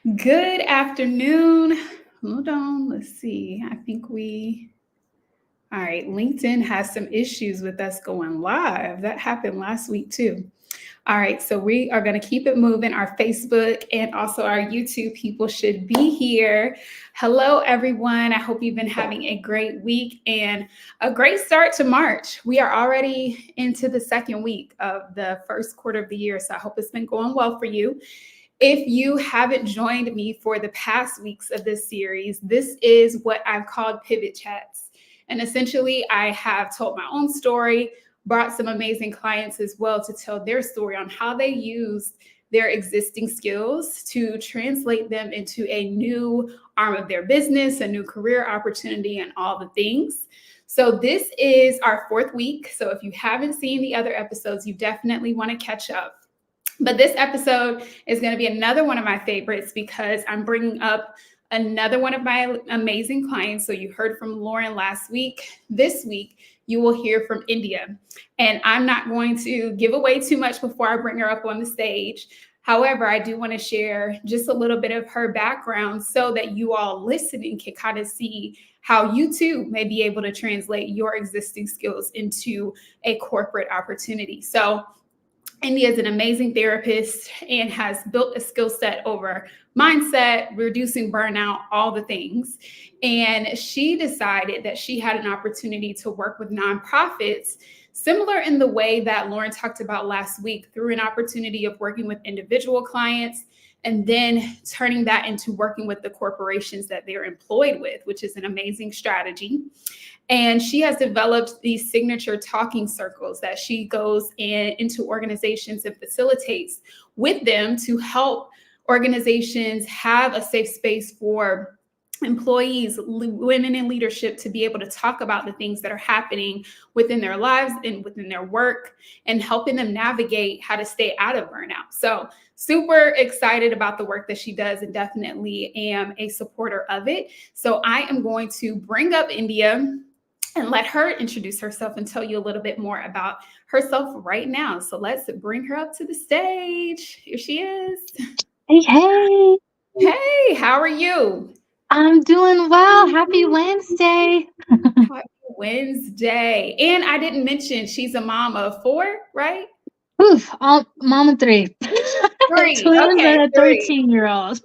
Good afternoon. Hold on. Let's see. All right. LinkedIn has some issues with us going live. That happened last week too. All right. So we are going to keep it moving. Our Facebook and also our YouTube people should be here. Hello, everyone. I hope you've been having a great week and a great start to March. We are already into the second week of the first quarter of the year. So I hope it's been going well for you. If you haven't joined me for the past weeks of this series, this is what I've called Pivot Chats. And essentially, I have told my own story, brought some amazing clients as well to tell their story on how they used their existing skills to translate them into a new arm of their business, a new career opportunity, and all the things. So this is our fourth week. So if you haven't seen the other episodes, you definitely want to catch up. But this episode is going to be another one of my favorites because I'm bringing up another one of my amazing clients. So you heard from Lauren last week. This week, you will hear from Indya. And I'm not going to give away too much before I bring her up on the stage. However, I do want to share just a little bit of her background so that you all listening can kind of see how you too may be able to translate your existing skills into a corporate opportunity. So Indya is an amazing therapist and has built a skill set over mindset, reducing burnout, all the things. And she decided that she had an opportunity to work with nonprofits, similar in the way that Lauren talked about last week, through an opportunity of working with individual clients and then turning that into working with the corporations that they're employed with, which is an amazing strategy. And she has developed these signature talking circles that she goes into organizations and facilitates with them to help organizations have a safe space for employees, women in leadership to be able to talk about the things that are happening within their lives and within their work and helping them navigate how to stay out of burnout. So super excited about the work that she does and definitely am a supporter of it. So I am going to bring up Indya and let her introduce herself and tell you a little bit more about herself right now. So let's bring her up to the stage. Here she is. Hey, hey, Hey, how are you? I'm doing well. Happy Wednesday. Happy Wednesday. And I didn't mention she's a mom of four, right? Oof, mama three. Three. Twins Okay, and a three. 13-year-old.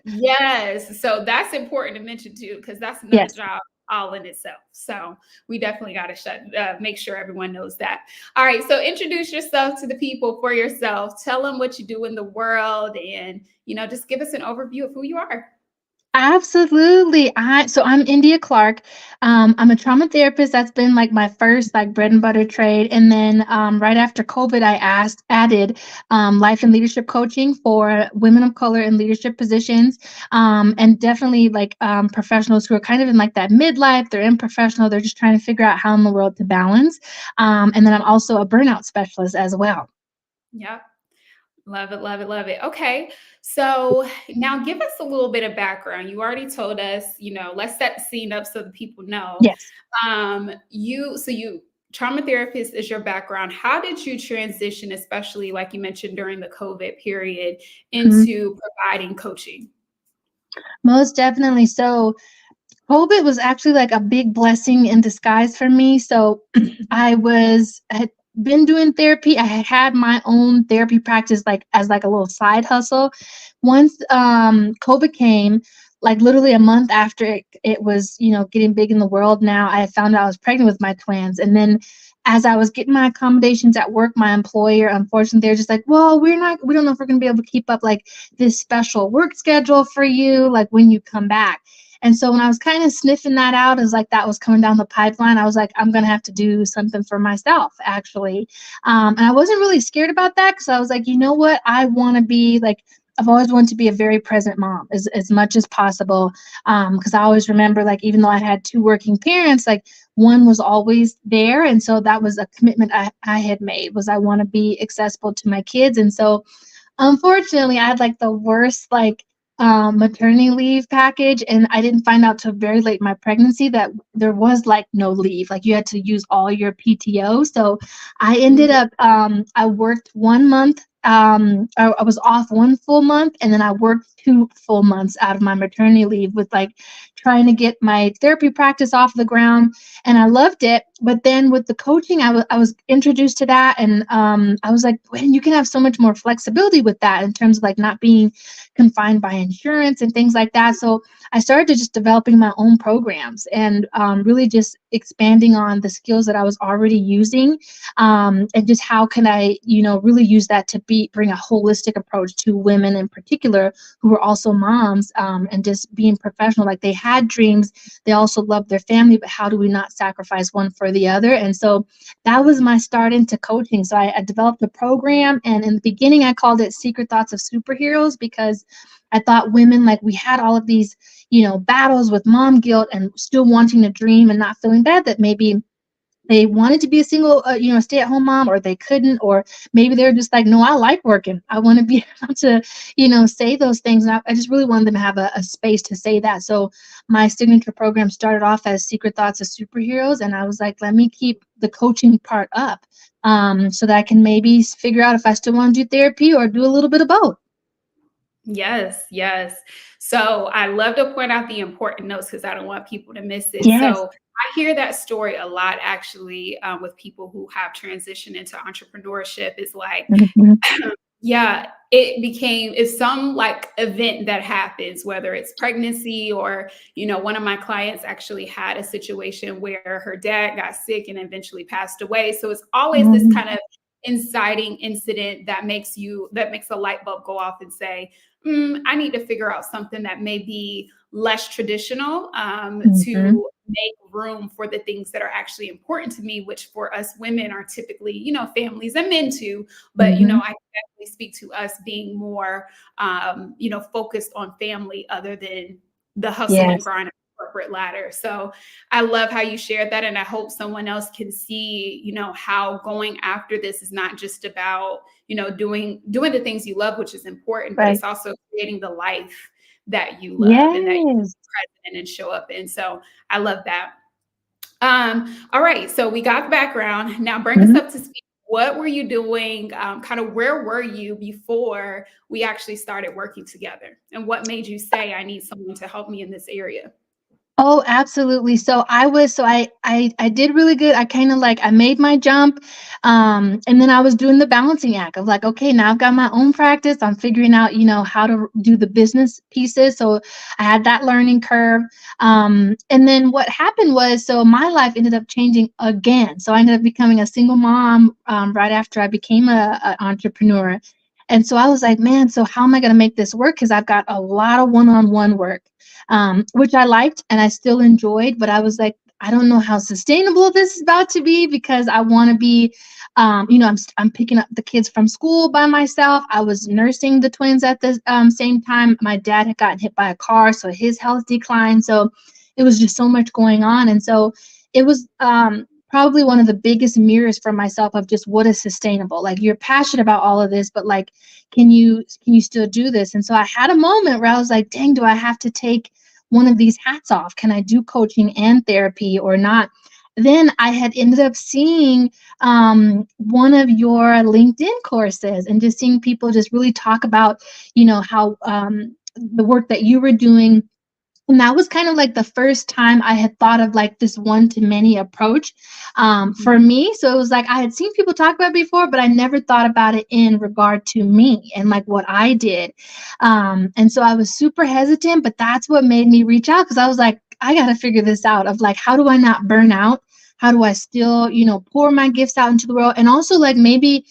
Yes. So that's important to mention too, because that's another Yes, job all in itself. So we definitely got to make sure everyone knows that. All right. So introduce yourself to the people for yourself. Tell them what you do in the world and, just give us an overview of who you are. absolutely. I'm Indya Clark. I'm a trauma therapist. That's been like my first like bread and butter trade. And then right after COVID, I added life and leadership coaching for women of color in leadership positions, and definitely like professionals who are kind of in like that midlife. They're in professional. They're just trying to figure out how in the world to balance. And then I'm also a burnout specialist as well. Yep. Love it, love it, love it. Okay. So now give us a little bit of background. You already told us, let's set the scene up so the people know. Yes. You trauma therapist is your background. How did you transition, especially like you mentioned during the COVID period, Mhm. into providing coaching? Most definitely. So COVID was actually like a big blessing in disguise for me. So I had been doing therapy. I had my own therapy practice like as like a little side hustle. Once COVID came, like literally a month after it was, getting big in the world now, I found out I was pregnant with my twins. And then as I was getting my accommodations at work, my employer, unfortunately, they're just like, well, we don't know if we're gonna be able to keep up like this special work schedule for you, like when you come back. And so when I was kind of sniffing that out as like that was coming down the pipeline, I was like, I'm gonna have to do something for myself, actually. And I wasn't really scared about that because I was like, you know what? I want to be like, I've always wanted to be a very present mom as much as possible. Because I always remember, like, even though I had two working parents, like one was always there. And so that was a commitment I had made was I want to be accessible to my kids. And so unfortunately, I had like the worst like maternity leave package, and I didn't find out till very late in my pregnancy that there was like no leave. Like you had to use all your PTO. So I ended up I worked 1 month I was off 1 full month, and then I worked 2 full months out of my maternity leave with like trying to get my therapy practice off the ground, and I loved it. But then with the coaching, I was introduced to that, and I was like, "Man, you can have so much more flexibility with that in terms of like not being confined by insurance and things like that." So I started to just developing my own programs and really just expanding on the skills that I was already using, and just how can I, really use that to bring a holistic approach to women in particular who were also moms, and just being professional. Like they had dreams, they also loved their family, but how do we not sacrifice one for the other? And so that was my start into coaching. So I developed a program, and in the beginning, I called it Secret Thoughts of Superheroes because I thought women, like, we had all of these, battles with mom guilt and still wanting to dream and not feeling bad that maybe they wanted to be a single, stay-at-home mom, or they couldn't, or maybe they're just like, no, I like working. I want to be able to, say those things. And I just really wanted them to have a space to say that. So my signature program started off as Secret Thoughts of Superheroes, and I was like, let me keep the coaching part up, so that I can maybe figure out if I still want to do therapy or do a little bit of both. Yes, yes. So I love to point out the important notes because I don't want people to miss it. Yes. So I hear that story a lot actually, with people who have transitioned into entrepreneurship. Is like, Mhm. yeah, it's some like event that happens, whether it's pregnancy or, one of my clients actually had a situation where her dad got sick and eventually passed away. So it's always this Mhm. kind of inciting incident that makes a light bulb go off and say, I need to figure out something that may be less traditional, Mhm. to make room for the things that are actually important to me, which for us women are typically, families and men too. But, Mhm. I can definitely speak to us being more, focused on family other than the hustle and Yes. grind of the corporate ladder. So I love how you shared that. And I hope someone else can see, how going after this is not just about, doing the things you love, which is important, but Right. it's also creating the life that you love and that you Yes. present and show up in. So I love that. All right. So we got the background. Now bring us Mhm. up to speed. What were you doing? Kind of where were you before we actually started working together? And what made you say, I need someone to help me in this area? Oh, absolutely. So I did really good. I kind of like I made my jump, and then I was doing the balancing act of like, okay, now I've got my own practice. I'm figuring out, how to do the business pieces. So I had that learning curve. And then what happened was, so my life ended up changing again. So I ended up becoming a single mom, right after I became a entrepreneur. And so I was like, man, so how am I going to make this work? Because I've got a lot of one-on-one work, which I liked and I still enjoyed. But I was like, I don't know how sustainable this is about to be because I want to be, I'm picking up the kids from school by myself. I was nursing the twins at the same time. My dad had gotten hit by a car, so his health declined. So it was just so much going on. And so it was probably one of the biggest mirrors for myself of just what is sustainable. Like you're passionate about all of this, but like, can you still do this? And so I had a moment where I was like, dang, do I have to take one of these hats off? Can I do coaching and therapy or not? Then I had ended up seeing one of your LinkedIn courses and just seeing people just really talk about, how the work that you were doing, and that was kind of like the first time I had thought of like this one to many approach, for me. So it was like I had seen people talk about it before, but I never thought about it in regard to me and like what I did. And so I was super hesitant, but that's what made me reach out because I was like, I got to figure this out of like, how do I not burn out? How do I still, pour my gifts out into the world? And also like maybe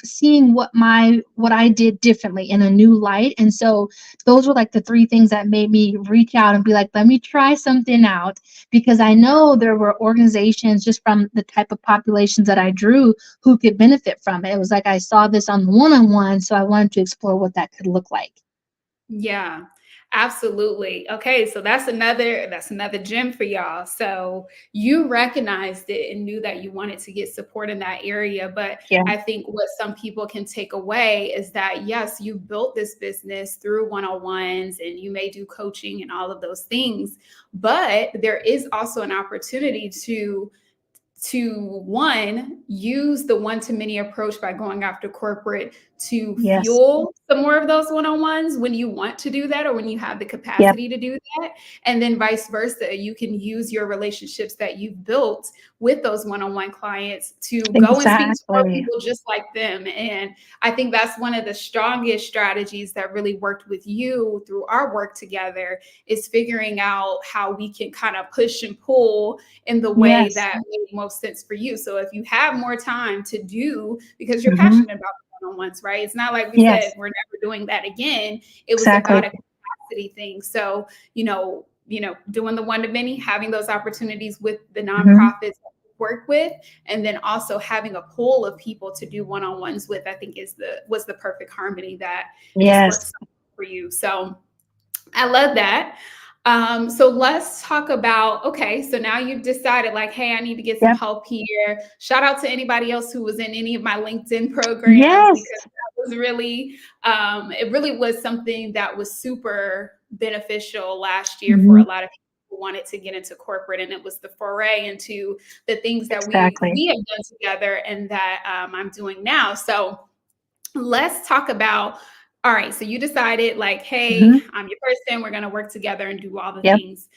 seeing what I did differently in a new light. And so those were like the three things that made me reach out and be like, let me try something out because I know there were organizations just from the type of populations that I drew who could benefit from it. It was like I saw this on the one-on-one, so I wanted to explore what that could look like. Yeah, absolutely. Okay, so that's another gem for y'all. So you recognized it and knew that you wanted to get support in that area. But Yeah. I think what some people can take away is that yes, you built this business through one-on-ones and you may do coaching and all of those things, but there is also an opportunity to one use the one to many approach by going after corporate to Yes. fuel some more of those one-on-ones when you want to do that or when you have the Yep. capacity to do that. And then vice versa, you can use your relationships that you've built with those one-on-one clients to go and speak to more Exactly. people just like them. And I think that's one of the strongest strategies that really worked with you through our work together, is figuring out how we can kind of push and pull in the way Yes. that made most sense for you. So if you have more time to do, because you're Hmm. passionate about one-on-ones, right? It's not like we said Yes. we're never doing that again. It was about Exactly. a capacity thing. So, doing the one to many, having those opportunities with the Hmm. nonprofits that we work with, and then also having a pool of people to do one-on-ones with, I think was the perfect harmony that just works Yes. so well for you. So I love that. So let's talk about, okay, so now you've decided like, hey, I need to get some Yep. help here. Shout out to anybody else who was in any of my LinkedIn programs, Yes. because that was really, it really was something that was super beneficial last year for Hmm. a lot of people who wanted to get into corporate. And it was the foray into the things that Exactly. we have done together and that I'm doing now. So let's talk about, all right, so you decided like, hey, Hmm. I'm your person, we're going to work together and do all the Yep. things.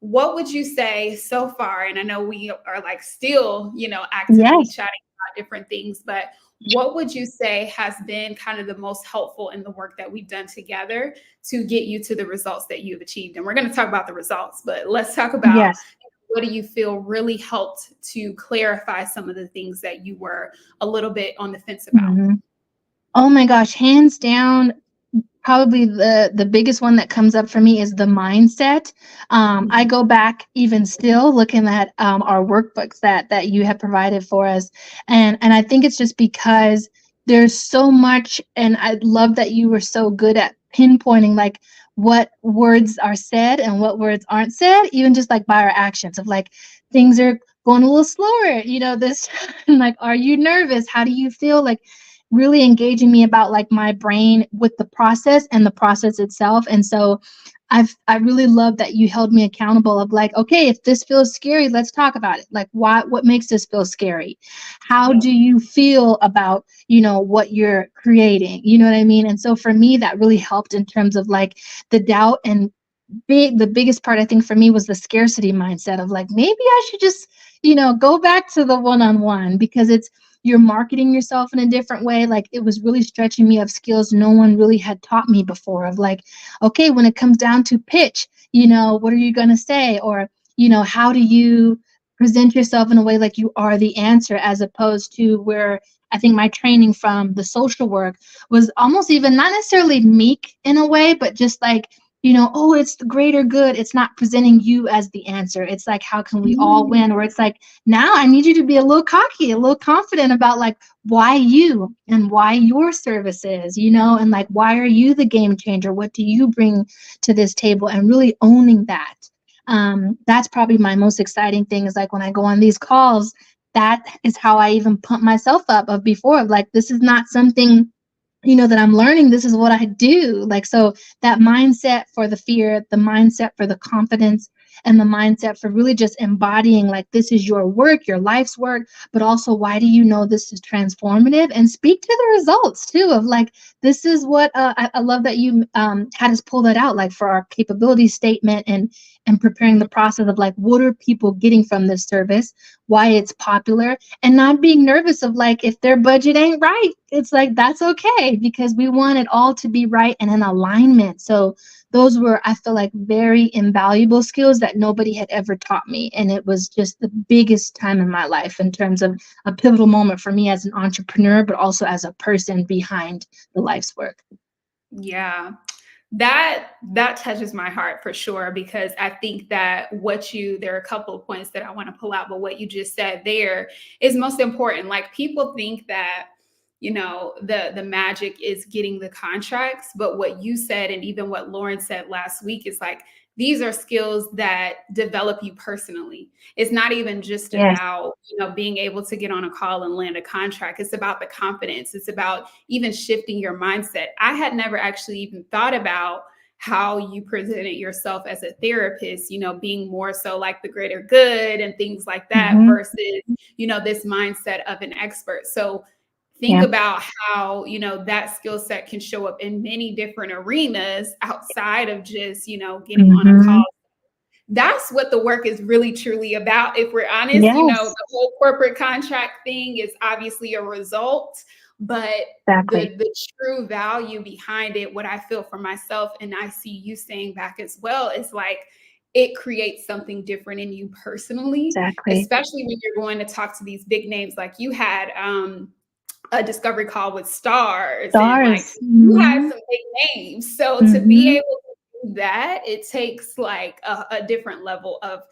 What would you say so far? And I know we are like still, actively Yes. chatting about different things, but what would you say has been kind of the most helpful in the work that we've done together to get you to the results that you've achieved? And we're going to talk about the results, but let's talk about, Yes. what do you feel really helped to clarify some of the things that you were a little bit on the fence about? Hmm. Oh my gosh, hands down, probably the biggest one that comes up for me is the mindset. I Mhm. go back even still looking at our workbooks that you have provided for us, and I think it's just because there's so much, and I love that you were so good at pinpointing like what words are said and what words aren't said, even just like by our actions of like things are going a little slower, this like, are you nervous? How do you feel? Like really engaging me about like my brain with the process and the process itself. And so I really love that you held me accountable of like, okay, if this feels scary, let's talk about it. Like what makes this feel scary? How Yep. do you feel about, what you're creating? You know what I mean? And so for me, that really helped in terms of like the doubt and the biggest part I think for me was the scarcity mindset of like maybe I should just go back to the one-on-one because you're marketing yourself in a different way. Like it was really stretching me of skills no one really had taught me before of like, okay, when it comes down to pitch, what are you going to say? Or how do you present yourself in a way like you are the answer, as opposed to where I think my training from the social work was almost even not necessarily meek in a way, but just like, oh, it's the greater good. It's not presenting you as the answer. It's like, how can we all Mm. win? Or it's like, now I need you to be a little cocky, a little confident about like why you and why your services, and like, why are you the game changer? What do you bring to this table? And really owning that. That's probably my most exciting thing is like when I go on these calls, that is how I even pump myself up of before of like, this is not something that I'm learning. This is what I do. Like, so that mindset for the fear, the mindset for the confidence, and the mindset for really just embodying like this is your work, your life's work, but also why do you know this is transformative? And speak to the results too of like, this is what I love that you had us pull that out like for our capability statement and preparing the process of like, what are people getting from this service, why it's popular, and not being nervous of like if their budget ain't right, it's like that's okay because we want it all to be right and in alignment. So those were, I feel like, very invaluable skills that nobody had ever taught me, and it was just the biggest time in my life in terms of a pivotal moment for me as an entrepreneur, but also as a person behind the life's work. Yeah. That touches my heart for sure, because I think that there are a couple of points that I want to pull out, but what you just said there is most important. Like people think that, the magic is getting the contracts, but what you said and even what Lauren said last week is like these are skills that develop you personally. It's not even just Yes. about, being able to get on a call and land a contract. It's about the confidence. It's about even shifting your mindset. I had never actually even thought about how you presented yourself as a therapist, being more so like the greater good and things like that Hmm. versus, this mindset of an expert. So think Yeah. about how, that skill set can show up in many different arenas outside of just, getting on a Mm-hmm. call. That's what the work is really truly about. If we're honest, Yes, the whole corporate contract thing is obviously a result, but exactly. the true value behind it, what I feel for myself, and I see you saying back as well, is like it creates something different in you personally, Exactly. especially when you're going to talk to these big names like you had. A discovery call with stars, and like Stars. you had Mm-hmm. some big names. So to be Mm-hmm. able to do that, it takes like a different level of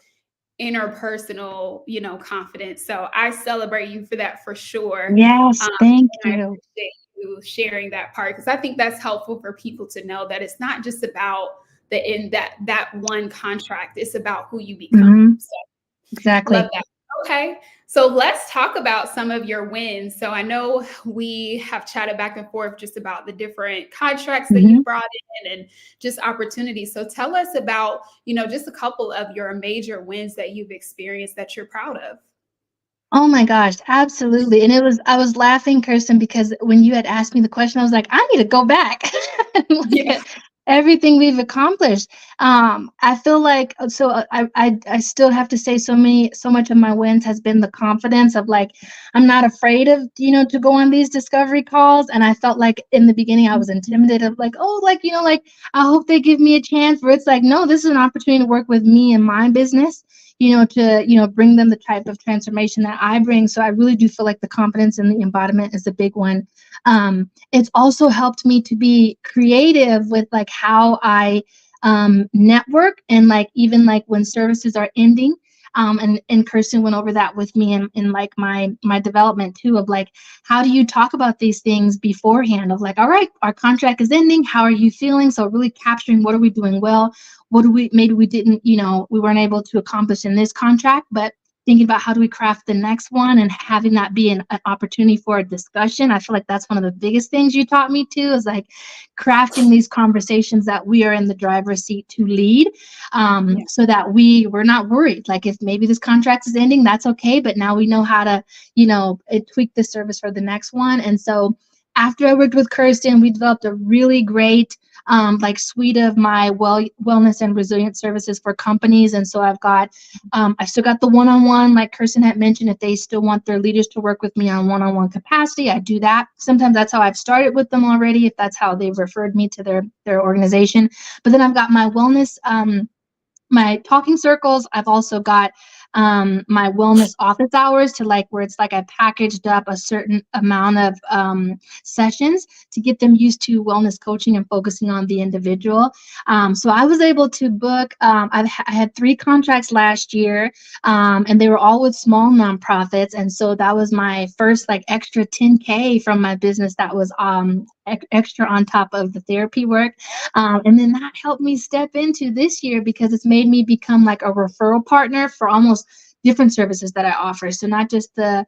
interpersonal, confidence. So I celebrate you for that for sure. Yes, thank And I you. appreciate you sharing that part, because I think that's helpful for people to know that it's not just about the in that one contract. It's about who you become. Mm-hmm. So love Exactly. that. Okay. So let's talk about some of your wins. So I know we have chatted back and forth just about the different contracts that Mm-hmm. you've brought in and just opportunities. So tell us about, just a couple of your major wins that you've experienced that you're proud of. Oh my gosh, absolutely. And I was laughing, Kirsten, because when you had asked me the question, I was like, I need to go back and look Yeah. at everything we've accomplished. I feel like I still have to say so much of my wins has been the confidence of like I'm not afraid of, to go on these discovery calls. And I felt like in the beginning I was intimidated of like, oh, like, like I hope they give me a chance, where it's like, no, this is an opportunity to work with me and my business, to, bring them the type of transformation that I bring. So I really do feel like the confidence and the embodiment is a big one. It's also helped me to be creative with like how I network, and like even like when services are ending. And Kirsten went over that with me in like my development too, of like, how do you talk about these things beforehand, of like, all right, our contract is ending, how are you feeling? So really capturing what are we doing well, what do we maybe we didn't, we weren't able to accomplish in this contract, but thinking about how do we craft the next one and having that be an opportunity for a discussion. I feel like that's one of the biggest things you taught me too, is like crafting these conversations that we are in the driver's seat to lead, Yeah. so that we're not worried. Like if maybe this contract is ending, that's okay, but now we know how to, tweak the service for the next one. And so after I worked with Kirsten, we developed a really great like suite of my wellness and resilience services for companies. And so I still got the one-on-one, like Kirsten had mentioned, if they still want their leaders to work with me on one-on-one capacity, I do that. Sometimes that's how I've started with them already, if that's how they've referred me to their organization. But then I've got my wellness, my talking circles. I've also got my wellness office hours, to like where it's like I packaged up a certain amount of sessions to get them used to wellness coaching and focusing on the individual. So I was able to book, I had 3 contracts last year, and they were all with small nonprofits. And so that was my first like extra 10K from my business that was extra on top of the therapy work. And then that helped me step into this year, because it's made me become like a referral partner for almost different services that I offer. So not just the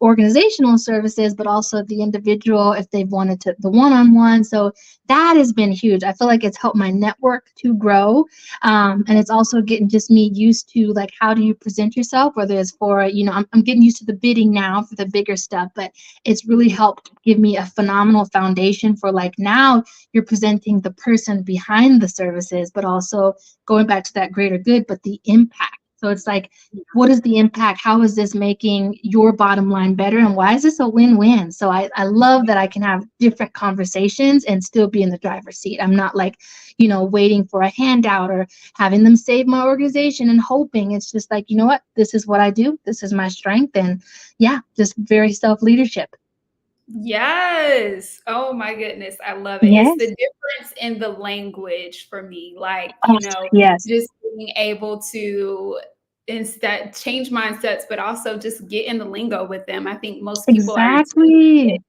organizational services, but also the individual, if they've wanted to, the one-on-one. So that has been huge. I feel like it's helped my network to grow. And it's also getting just me used to like, how do you present yourself, whether it's for, I'm getting used to the bidding now for the bigger stuff, but it's really helped give me a phenomenal foundation for like, now you're presenting the person behind the services, but also going back to that greater good, but the impact. So it's like, what is the impact? How is this making your bottom line better? And why is this a win-win? So I love that I can have different conversations and still be in the driver's seat. I'm not like, waiting for a handout or having them save my organization and hoping. It's just like, you know what? This is what I do. This is my strength. And yeah, just very self-leadership. Yes. Oh my goodness. I love it. It's the Yes. difference in the language for me. Like, Oh, yes. just being able to instead change mindsets, but also just get in the lingo with them. I think most people are intimidated. Exactly.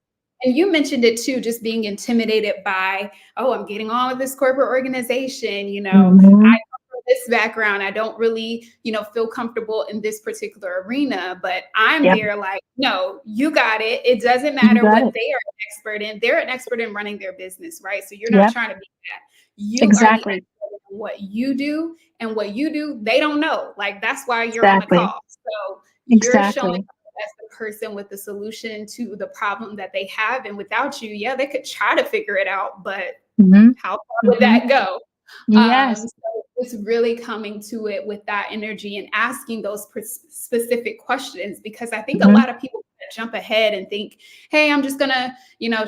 And you mentioned it too, just being intimidated by, oh, I'm getting on with this corporate organization. I Mhm. come from this background. I don't really, feel comfortable in this particular arena, but I'm Yep. there like, no, you got it. It doesn't You matter got what it. they are an expert in. They're an expert in running their business, right? So you're not Yep. trying to be that. You are the Exactly. expert in what you do, and what you do, they don't know. Like that's why you're on the Exactly. call. So you're showing Exactly. as the person with the solution to the problem that they have. And without you, yeah, they could try to figure it out, but Mm-hmm. how far would Mm-hmm. that go? Yes. So it's really coming to it with that energy and asking those specific questions, because I think a Mm-hmm. lot of people jump ahead and think, hey, I'm just gonna,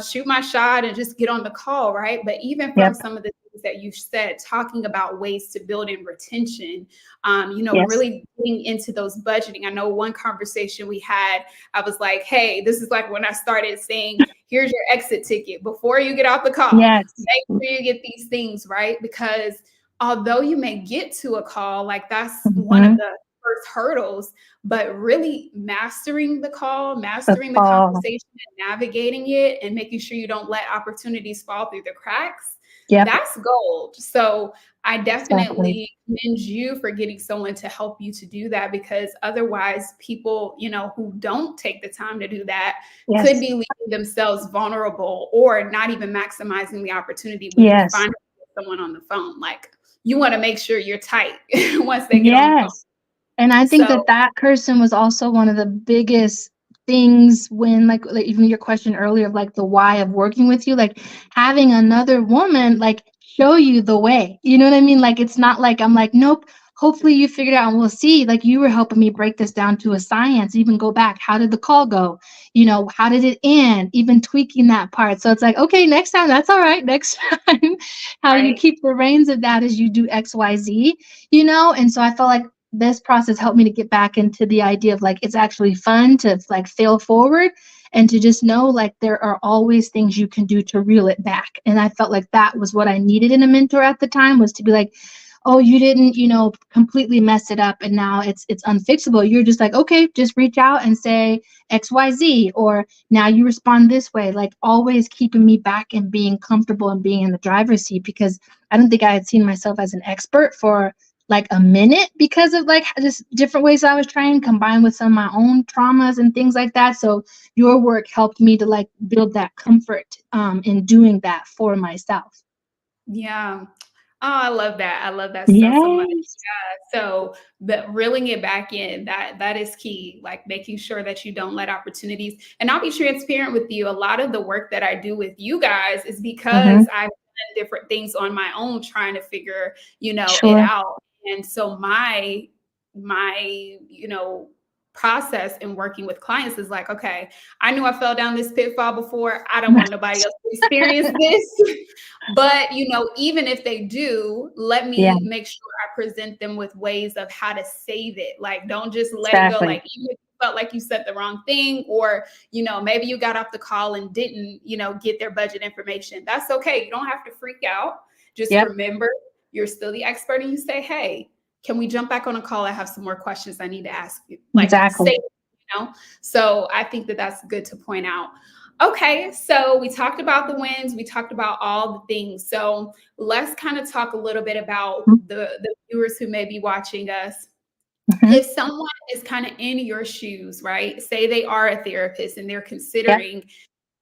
shoot my shot and just get on the call, right? But even from Yep. some of the things that you said, talking about ways to build in retention, Yes. really getting into those budgeting. I know one conversation we had, I was like, hey, this is like when I started saying, here's your exit ticket before you get off the call. Yes. Make sure you get these things right, because although you may get to a call, like that's one of Mm-hmm. the first hurdles, but really mastering the call, The mastering the call. conversation and navigating it and making sure you don't let opportunities fall through the cracks, Yep. that's gold. So I Exactly. definitely commend you for getting someone to help you to do that, because otherwise people, who don't take the time to do that could Yes. be leaving themselves vulnerable or not even maximizing the opportunity when you Yes. find someone on the phone. Like, you want to make sure you're tight once they get on the phone. Yes. And I think So that that person was also one of the biggest things when, like even your question earlier of like the why of working with you, like having another woman like show you the way. You know what I mean? Like it's not like I'm like, nope, hopefully you figured out and we'll see. Like you were helping me break this down to a science, even go back. How did the call go? How did it end? Even tweaking that part. So it's like, okay, next time, that's all right. Next time, how you right. keep the reins of that as you do XYZ. And so I felt like this process helped me to get back into the idea of like it's actually fun to like fail forward and to just know like there are always things you can do to reel it back. And I felt like that was what I needed in a mentor at the time, was to be like, oh, you didn't completely mess it up and now it's unfixable. You're just like, okay, just reach out and say XYZ, or now you respond this way, like always keeping me back and being comfortable and being in the driver's seat, because I don't think I had seen myself as an expert for like a minute because of like just different ways I was trying combined with some of my own traumas and things like that. So your work helped me to like build that comfort in doing that for myself. Yeah. Oh, I love that. I love that so much. Yes. So, but reeling it back in, that is key, like making sure that you don't let opportunities. And I'll be transparent with you. A lot of the work that I do with you guys is because Mm-hmm. I've done different things on my own trying to figure, it Sure. out. And so my process in working with clients is like, okay, I knew I fell down this pitfall before. I don't want nobody else to experience this. But, even if they do, let Yeah, me make sure I present them with ways of how to save it. Like, don't just let it go. exactly. Like, even if you felt like you said the wrong thing, or, maybe you got off the call and didn't, get their budget information. That's okay. You don't have to freak out. Just Yep, remember, you're still the expert, and you say, hey, can we jump back on a call? I have some more questions I need to ask you. Like, exactly. say, So I think that that's good to point out. Okay, so we talked about the wins, we talked about all the things. So let's kind of talk a little bit about the viewers who may be watching us. Mm-hmm. If someone is kind of in your shoes, right? Say they are a therapist and they're Yep. considering,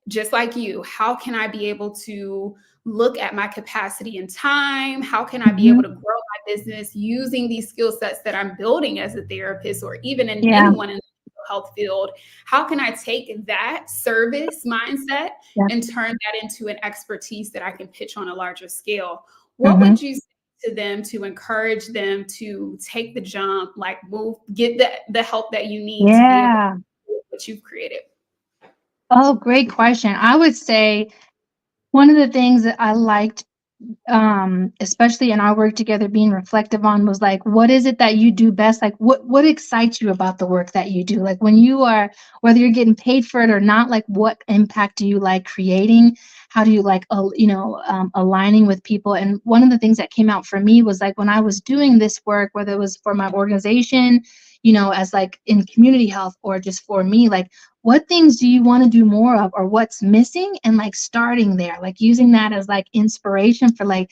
just like you, how can I be able to look at my capacity and time? How can I be Mm-hmm. able to grow my business using these skill sets that I'm building as a therapist, or even in Yeah. anyone in the mental health field? How can I take that service mindset Yeah. and turn that into an expertise that I can pitch on a larger scale? What Mm-hmm. would you say to them to encourage them to take the jump, like move, get the help that you need to be able to Yeah. do what you've created? Oh, great question. I would say one of the things that I liked, especially in our work together, being reflective on, was like, what is it that you do best? Like what excites you about the work that you do? Like when you are, whether you're getting paid for it or not, like what impact do you like creating? How do you like aligning with people? And one of the things that came out for me was like when I was doing this work, whether it was for my organization, as like in community health, or just for me, like what things do you want to do more of, or what's missing, and like starting there, like using that as like inspiration for like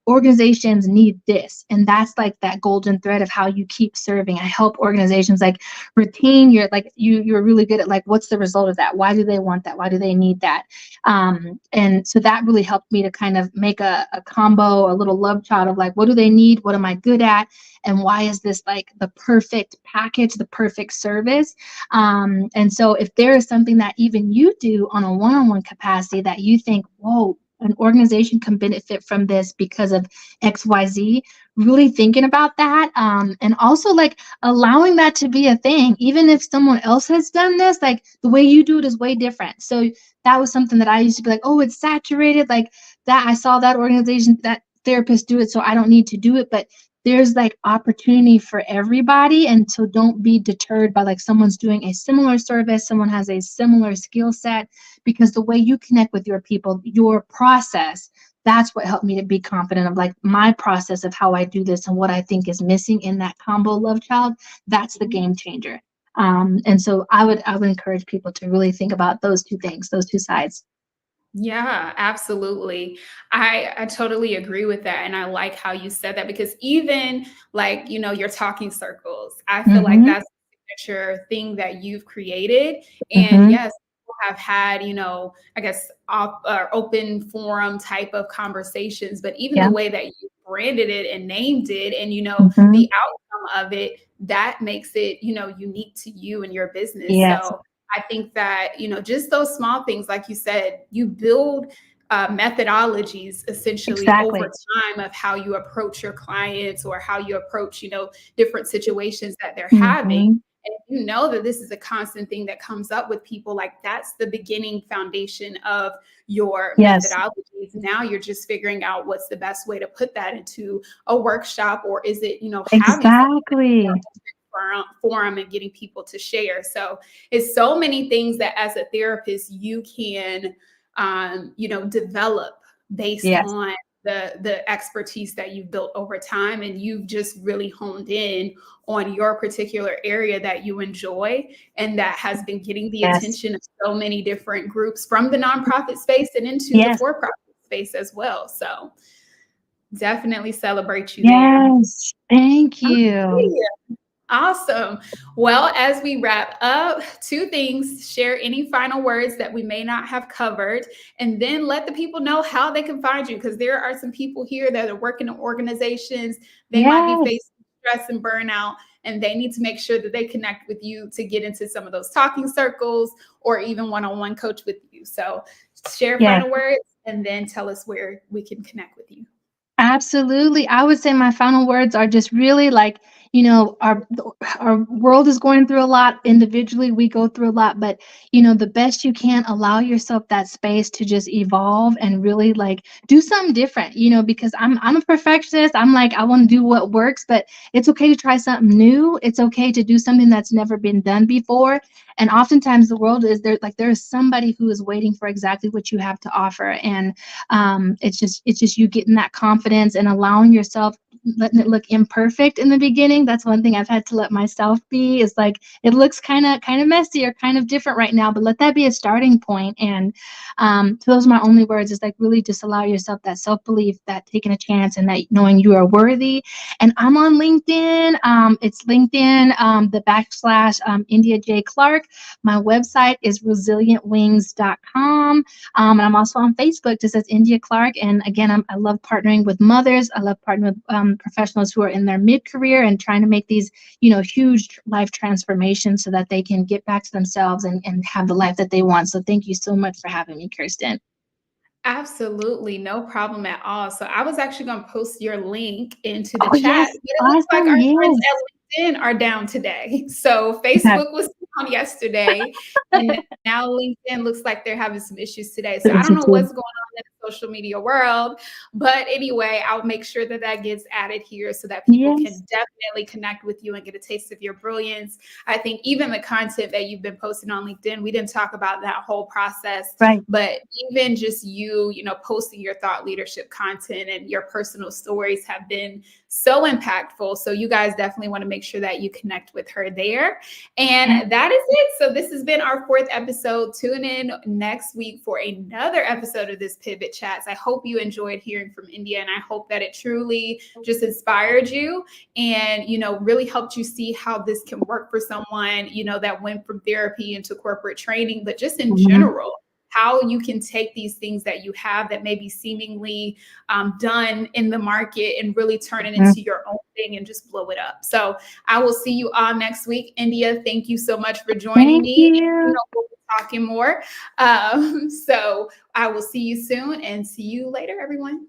organizations need this. And that's like that golden thread of how you keep serving. I help organizations like retain your, like you're really good at like, what's the result of that? Why do they want that? Why do they need that? And so that really helped me to kind of make a combo, a little love child of like, what do they need? What am I good at? And why is this like the perfect package, the perfect service? And so if there is something that even you do on a one-on-one capacity that you think, whoa, an organization can benefit from this because of XYZ, really thinking about that. And also like allowing that to be a thing, even if someone else has done this, like the way you do it is way different. So that was something that I used to be like, oh, it's saturated. Like that, I saw that organization, that therapist do it, so I don't need to do it. But there's like opportunity for everybody. And so don't be deterred by like someone's doing a similar service, someone has a similar skill set, because the way you connect with your people, your process, that's what helped me to be confident of like my process of how I do this and what I think is missing in that combo love child. That's the game changer. And so I would encourage people to really think about those two things, those two sides. Yeah, absolutely. I totally agree with that. And I like how you said that because even like, your talking circles, I feel like Mm-hmm. that's a signature thing that you've created. And Mm-hmm. yes, people have had, I guess open forum type of conversations, but even the Yeah. way that you branded it and named it and, Mm-hmm. the outcome of it, that makes it, unique to you and your business. Yes. So I think that, just those small things, like you said, you build methodologies essentially over Exactly. time of how you approach your clients or how you approach, different situations that they're having. Mm-hmm. And if you know that this is a constant thing that comes up with people, like that's the beginning foundation of your Yes. methodologies. Now you're just figuring out what's the best way to put that into a workshop, or is it, having something Exactly. forum and getting people to share. So it's so many things that as a therapist you can develop based Yes. on the expertise that you've built over time, and you've just really honed in on your particular area that you enjoy, and that has been getting the Yes. attention of so many different groups from the nonprofit space and into the Yes. for-profit space as well. So definitely celebrate you there. Yes. Thank you. Awesome. Well, as we wrap up, two things: share any final words that we may not have covered, and then let the people know how they can find you. Because there are some people here that are working in organizations, they might be Yes. facing stress and burnout, and they need to make sure that they connect with you to get into some of those talking circles or even one-on-one coach with you. So share Yes. final words and then tell us where we can connect with you. Absolutely. I would say my final words are just really like, our world is going through a lot. Individually, we go through a lot, but the best you can, allow yourself that space to just evolve and really like do something different, because I'm a perfectionist. I'm like, I want to do what works, but it's okay to try something new. It's okay to do something that's never been done before. And oftentimes the world is there, like there's somebody who is waiting for exactly what you have to offer. And it's just you getting that confidence and allowing yourself, letting it look imperfect in the beginning. That's one thing I've had to let myself be, is like it looks kind of messy or kind of different right now, but let that be a starting point. And so those are my only words, is like really just allow yourself that self-belief, that taking a chance, and that knowing you are worthy. And I'm on LinkedIn. It's LinkedIn, the / Indya J. Clark. My website is resilientwings.com. And I'm also on Facebook, just as Indya Clark. And again, I love partnering with mothers. I love partnering with professionals who are in their mid-career and trying to make these, huge life transformations so that they can get back to themselves and have the life that they want. So thank you so much for having me, Kirsten. Absolutely, no problem at all. So I was actually going to post your link into the Oh, chat, yes. but it looks like Awesome. our friends Yes. at LinkedIn are down today. So Okay. Facebook was on yesterday, and now LinkedIn looks like they're having some issues today. So I don't know what's going on in the social media world, but anyway, I'll make sure that that gets added here so that people Yes. can definitely connect with you and get a taste of your brilliance. I think even the content that you've been posting on LinkedIn, we didn't talk about that whole process, Right. but even just you, posting your thought leadership content and your personal stories have been so impactful. So you guys definitely want to make sure that you connect with her there. And that is it. So this has been our 4th episode. Tune in next week for another episode of this Pivot chats. I hope you enjoyed hearing from Indya, and I hope that it truly just inspired you and, you know, really helped you see how this can work for someone, you know, that went from therapy into corporate training, but just in general, how you can take these things that you have that may be seemingly done in the market and really turn it into your own thing and just blow it up. So I will see you all next week. Indya, thank you so much for joining me. And, you know, we'll be talking more. So I will see you soon and see you later, everyone.